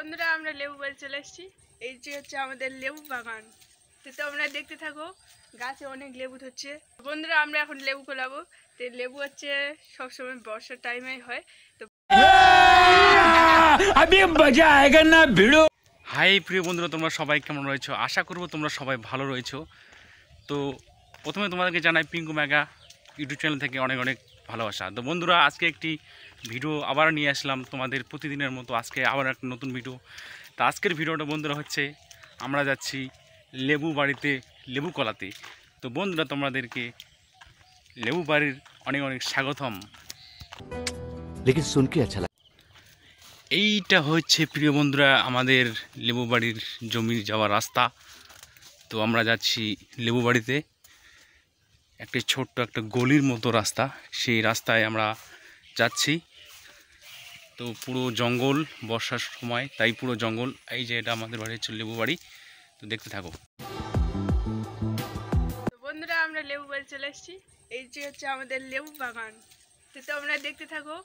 বন্ধুরা আমরা লেবু বাড়ি চলে এসেছি। এই যে হচ্ছে আমাদের লেবু বাগান। তো তোমরা দেখতে থাকো, গাছে অনেক লেবু ধরছে। বন্ধুরা আমরা এখন লেবু কোলাবো। তো লেবু হচ্ছে সবসময় বর্ষার টাইমেই হয়। তো হাই প্রিয় বন্ধুরা, তোমরা সবাই কেমন রয়েছো? আশা করবো তোমরা সবাই ভালো রয়েছো। তো প্রথমে তোমাদেরকে জানাই পিঙ্কু মেগা ইউটিউব চ্যানেল থেকে অনেক অনেক ভালোবাসা। তো বন্ধুরা আজকে একটি ভিডিও আবার নিয়ে আসলাম তোমাদের প্রতিদিনের মতো। আজকে আবার একটা নতুন ভিডিও। তো আজকের ভিডিওটা বন্ধুরা হচ্ছে আমরা যাচ্ছি লেবু বাড়িতে লেবু কলাতে। তো বন্ধুরা তোমাদেরকে লেবু বাড়ির অনেক অনেক স্বাগতম। लेकिन सुन के अच्छा लगा। এইটা হচ্ছে প্রিয় বন্ধুরা আমাদের লেবু বাড়ির জমি যাওয়ার রাস্তা। তো আমরা যাচ্ছি লেবু বাড়িতে, একটা ছোট্ট একটা গলির মতো রাস্তা, সেই রাস্তায় আমরা যাচ্ছি। তো পুরো জঙ্গল, বর্ষার সময় তাই পুরো জঙ্গল। এই যে এটা আমাদের বাড়ি হচ্ছে লেবু বাড়ি। তো দেখতে থাকো। তো বন্ধুরা আমরা লেবু বাড়ি চলে এসেছি। এই যে হচ্ছে আমাদের লেবু বাগান। তো তোমরা দেখতে থাকো,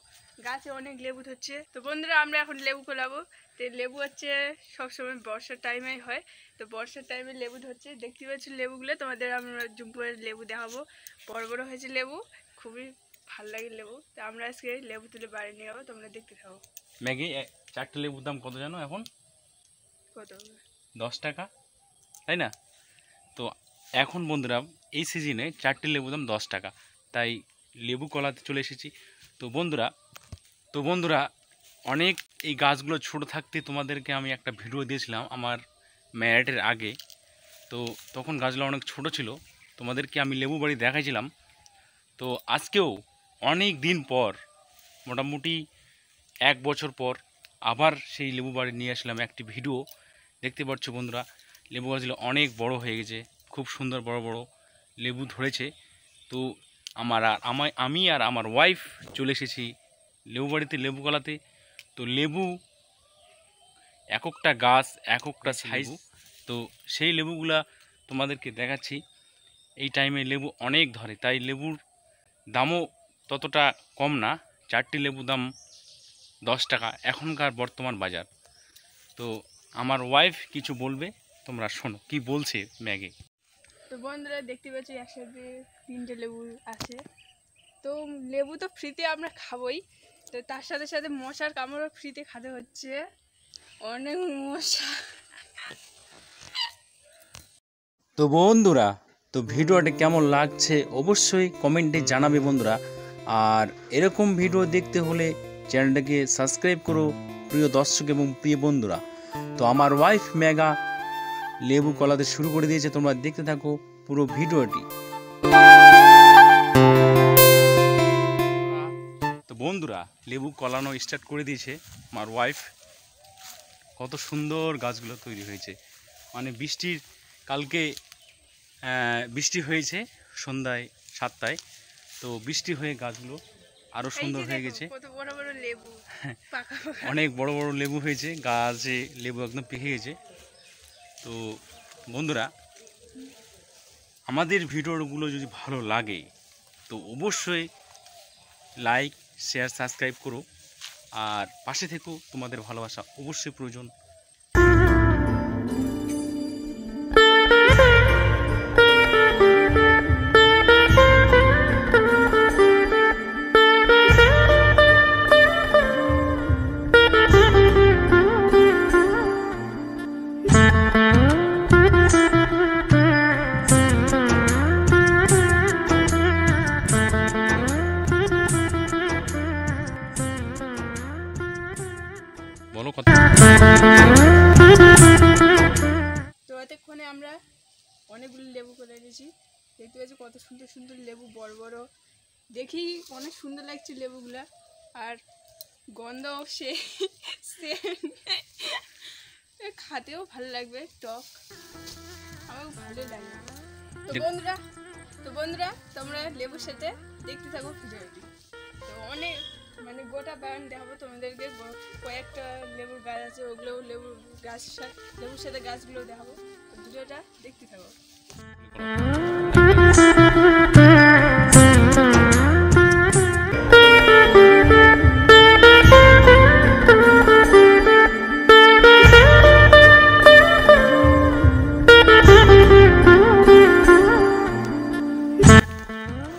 গাছে অনেক লেবু ধরছে। তো বন্ধুরা আমরা এখন লেবু কোলাবো। তো লেবু হচ্ছে সবসময় বর্ষার টাইমেই হয়। তো বর্ষার টাইমে লেবু ধরছে, দেখতে পাচ্ছি লেবুগুলো। তোমাদের আমরা জুম করে লেবু দেখাবো। বড় বড় হয়েছে লেবু, খুবই ভালো লাগে লেবু। তো আমরা আজকে লেবু তুলে বাড়ি নিয়ে যাবো, তোমরা দেখতে থাকো। ম্যাগি চারটে লেবুর দাম কত জানো এখন? কত? 10 টাকা, তাই না? তো এখন বন্ধুরা এই সিজনে চারটে লেবুর দাম 10 টাকা, তাই লেবু কলাতে চলে এসেছি। তো বন্ধুরা অনেক এই গাছগুলো ছোট থাকতে তোমাদেরকে আমি একটা ভিডিও দিয়েছিলাম আমার ম্যারেটের আগে। তো তখন গাছগুলো অনেক ছোট ছিল, তোমাদেরকে আমি লেবু বাড়ি দেখাইছিলাম। তো আজকেও অনেক দিন পর, মোটামুটি 1 বছর পর আবার সেই লেবু বাড়ি নিয়ে আসলাম একটি ভিডিও। দেখতে পাচ্ছ বন্ধুরা লেবু গাছগুলো অনেক বড় হয়ে গেছে, খুব সুন্দর বড় বড় লেবু ধরেছে। তো আমি আর আমার ওয়াইফ চলে এসেছি লেবু বাড়িতে, লেবু কলাতে। তো লেবু এক একটা গাছ এক একটা সাইজ। তো সেই লেবুগুলা তোমাদেরকে দেখাচ্ছি। এই টাইমে লেবু অনেক ধরে, তাই লেবুর দামও ততটা কম না। চারটি লেবু দাম 10 টাকা এখনকার বর্তমান বাজার। তো আমার ওয়াইফ কিছু বলবে, তোমরা শোনো কি বলছে ম্যাগে। তো বন্ধুরা দেখতে পাচ্ছি একসাথে 3টে লেবু আছে। তো লেবু তো ফ্রিতে আমরা খাবোই, তো তার সাথে সাথে মশার কামড়ও ফ্রিতে খেতে হচ্ছে। অনেক মশা। তো বন্ধুরা তো ভিডিওটা কেমন লাগছে অবশ্যই কমেন্টে জানাবে বন্ধুরা। আর এরকম ভিডিও দেখতে হলে চ্যানেলটাকে সাবস্ক্রাইব করো প্রিয় দর্শক এবং প্রিয় বন্ধুরা। তো আমার ওয়াইফ মেগা লেবু কলাতে শুরু করে দিয়েছে, তোমরা দেখতে থাকো পুরো ভিডিওটি। তো বন্ধুরা লেবু কলানো স্টার্ট করে দিয়েছে আমার ওয়াইফ। কত সুন্দর গাছগুলো তৈরি হয়েছে, মানে কালকে বৃষ্টি হয়েছে সন্ধ্যায় 7টায়। তো বৃষ্টি হয়ে গাছগুলো আরও সুন্দর হয়ে গেছে। কত বড় বড় লেবু, পাকা পাকা। অনেক বড় বড় লেবু হয়েছে, গাছে লেবু একদম পেকে গেছে। তো বন্ধুরা আমাদের ভিডিওগুলো যদি ভালো লাগে তো অবশ্যই লাইক শেয়ার সাবস্ক্রাইব করো, আর পাশে থেকো, তোমাদের ভালোবাসা অবশ্যই প্রয়োজন। বলো কথা। তো এতক্ষণে আমরা অনেকগুলো লেবু করে এনেছি। দেখতে পাচ্ছি কত সুন্দর সুন্দর লেবু, বড় বড়। দেখি অনেক সুন্দর লাগছে লেবুগুলা, আর গন্ধ সে খাতেও ভালো লাগবে, টক, আমার ভালো লাগবে। তো বন্ধুরা তোমরা লেবুর সাথে দেখতে থাকো ভিডিওটি। তো অনেক মানে গোটা বাগান দেখাবো তোমাদেরকে। কয়েকটা লেবুর গাছ আছে, ওগুলো লেবুর সাথে গাছগুলো দেখাবো। তো ভিডিওটা দেখতে থাকো।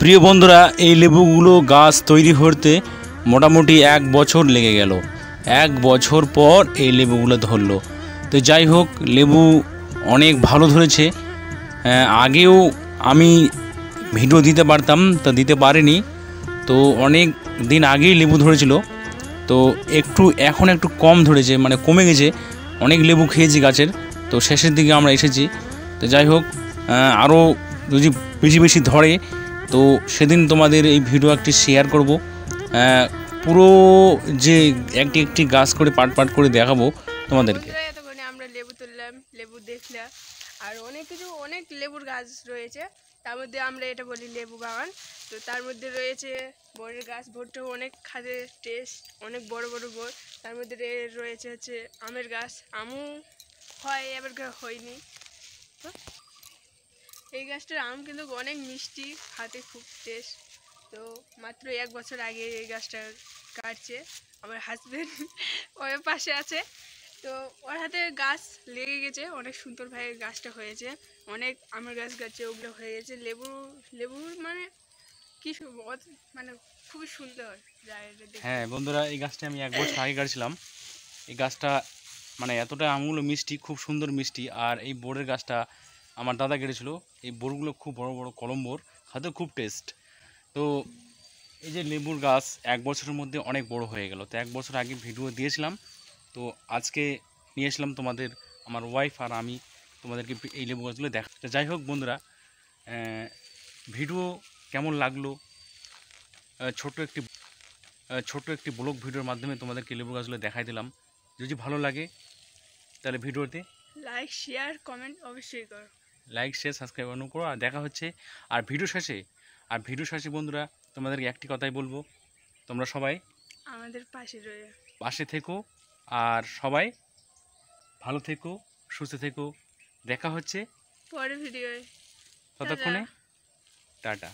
প্রিয় বন্ধুরা, এই লেবুগুলো গাছ তৈরি করতে মোটামুটি 1 বছর লেগে গেল। 1 বছর পর এই লেবুগুলো ধরলো। তো যাই হোক, লেবু অনেক ভালো ধরেছে। আগেও আমি ভিডিও দিতে পারতাম, তা দিতে পারিনি। তো অনেক দিন আগেই লেবু ধরেছিল, তো এখন একটু কম ধরেছে, মানে কমে গেছে। অনেক লেবু খেয়েছি গাছের, তো শেষের দিকে আমরা এসেছি। তো যাই হোক, আরও যদি বেশি বেশি ধরে তো সেদিন তোমাদের এই ভিডিও একটি শেয়ার করব। পুরো যে একটি একটি গাছ করে পাট পাট করে দেখাবো তোমাদেরকে। বন্ধুরা, এতক্ষণে আমরা লেবু তুললাম, লেবু দেখলাম, আর অনেক লেবুর গাছ রয়েছে। তার মধ্যে আমরা এটা বলি লেবু বাগান। তো তার মধ্যে রয়েছে বড়ের গাছ, ভোরটাও অনেক খাদের টেস্ট, অনেক বড় বড় বোর। তার মধ্যে রয়েছে হচ্ছে আমের গাছ, আমও হয়, এবার হয়নি। তো এই গাছটার আম কিন্তু অনেক মিষ্টি, খাতে খুব টেস্ট। তো মাত্র 1 বছর আগে এই গাছটা কাটছে আমার হাজবেন্ড, ওর পাশে আছে। তো ওর হাতে গাছ লেগে গেছে, অনেক সুন্দরভাবে গাছটা হয়েছে, অনেক আমের গাছ গাছে ওগুলো হয়ে গেছে। লেবুর মানে কি মানে খুবই সুন্দর যায় এটা দেখতে। হ্যাঁ বন্ধুরা, এই গাছটা আমি 1 বছর আগে কাটছিলাম। এই গাছটা মানে এতটা আমগুলো মিষ্টি, খুব সুন্দর মিষ্টি। আর এই বোরের গাছটা আমার দাদা কেটেছিল। এই বোরগুলো খুব বড় বড় কলম বোর, খাতে খুব টেস্ট। তো এই যে লেবুর গাছ 1 বছরের মধ্যে অনেক বড় হয়ে গেল। তো 1 বছর আগে ভিডিও দিয়েছিলাম, তো আজকে নিয়ে আসলাম তোমাদের, আমার ওয়াইফ আর আমি তোমাদেরকে এই লেবু গাছগুলো দেখা। তো যাই হোক বন্ধুরা, ভিডিও কেমন লাগলো, ছোট একটি ব্লগ ভিডিওর মাধ্যমে তোমাদেরকে লেবু গাছগুলো দেখাই দিলাম। যদি ভালো লাগে তাহলে ভিডিওতে লাইক, শেয়ার, কমেন্ট অবশ্যই করো। লাইক, শেয়ার, সাবস্ক্রাইব করো। আর দেখা হচ্ছে ভিডিও শেষে বন্ধুরা তোমাদেরকে একটি কথাই বলবো, তোমরা সবাই আমাদের পাশে থেকো, আর সবাই ভালো থেকো, সুস্থ থেকো। দেখা হচ্ছে পরের ভিডিওয়ে। ততক্ষণে টাটা।